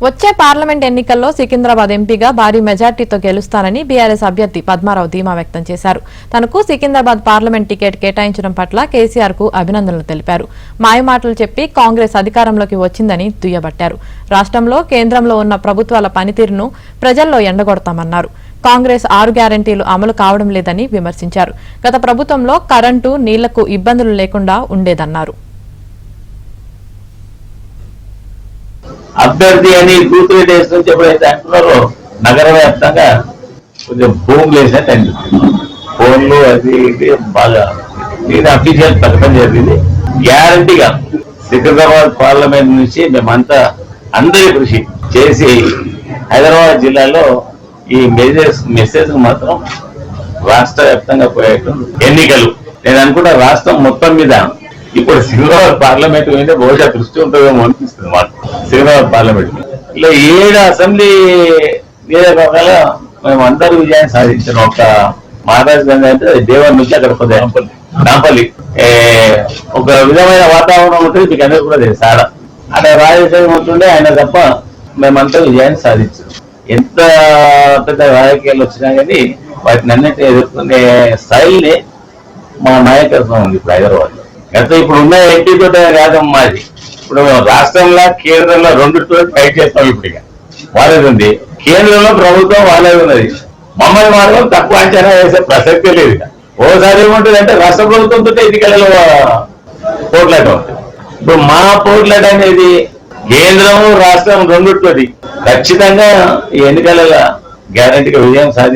వచ్చే పార్లమెంట్ ఎన్నికల్లో సికింద్రాబాద్ ఎంపీగా భారీ మెజార్టీతో గెలుస్తానని బీఆర్ఎస్ అభ్యర్థి పద్మారావు ధీమా వ్యక్తం చేశారు. తనకు సికింద్రాబాద్ పార్లమెంట్ టికెట్ కేటాయించడం పట్ల కేసీఆర్ కు అభినందనలు తెలిపారు. మాయమాటలు చెప్పి కాంగ్రెస్ అధికారంలోకి వచ్చిందని దుయ్యబట్టారు. రాష్ట్రంలో కేంద్రంలో ఉన్న ప్రభుత్వాల పనితీరును ప్రజల్లో ఎండగొడతామన్నారు. కాంగ్రెస్ 6 గ్యారెంటీలు అమలు కావడం లేదని విమర్శించారు. గత ప్రభుత్వంలో కరెంటు, నీళ్లకు ఇబ్బందులు లేకుండా ఉండేదన్నారు. అభ్యర్థి అని 2-3 డేస్ నుంచి ఎప్పుడైతే అంటున్నారో నగర వ్యాప్తంగా కొంచెం భూములు వేసినట్టు అనిపిస్తుంది. ఫోన్లు అది ఇది బాగా ఇది అఫీషియల్ ప్రకటన జరిగింది. గ్యారంటీగా సికింద్రాబాద్ పార్లమెంట్ నుంచి మేమంతా అందరి కృషి చేసి హైదరాబాద్ జిల్లాలో ఈ మెసేజ్ మాత్రం రాష్ట్ర వ్యాప్తంగా పోయేట్టు ఎన్నికలు నేను అనుకుంటా రాష్ట్రం మొత్తం మీద ఇప్పుడు సికింద్రాబాద్ పార్లమెంట్ మీద బహుశా దృష్టి ఉంటుందేమో అనిపిస్తుంది మాకు. సికింద్రాబాద్ పార్లమెంట్ ఇలా 7 అసెంబ్లీ నియోజకవర్గాల మేము అందరూ విజయాన్ని సాధించిన ఒక మహారాజ్ గంజ్ అంటే దేవన్ నుంచి అక్కడ నాంపల్లి ఒక విధమైన వాతావరణం ఉంటుంది. మీకు అందరూ కూడా తెలుసు ఆడ అక్కడ రాజశేఖర్ ఉంటుండే ఆయన తప్ప మేమంతా విజయాన్ని సాధించాం. ఎంత పెద్ద రాజకీయాలు వచ్చినా కానీ వాటిని అన్నింటినీ ఎదుర్కొనే స్థాయిని మా నాయకత్వం ఉంది ఇప్పుడు హైదరాబాద్ లో. గత ఇప్పుడు ఉన్న ఎంపీతో కాదమ్మా అది. ఇప్పుడు రాష్ట్రంలో కేంద్రంలో 2 ఫైట్ చేస్తాం. ఇప్పుడు ఇక వాళ్ళది ఉంది, కేంద్రంలో ప్రభుత్వం వాళ్ళది ఉన్నది. మమ్మల్ని మాత్రం తక్కువ అంచనా వేసే ప్రసక్తే లేదు. ఓసారి ఏముంటుంది అంటే రాష్ట్ర ప్రభుత్వంతో ఎన్నికలలో పోట్లాట ఉంటుంది. ఇప్పుడు మా పోట్లాట అనేది కేంద్రం రాష్ట్రం 2 ఖచ్చితంగా ఈ ఎన్నికల గ్యారంటీగా విజయం సాధించారు.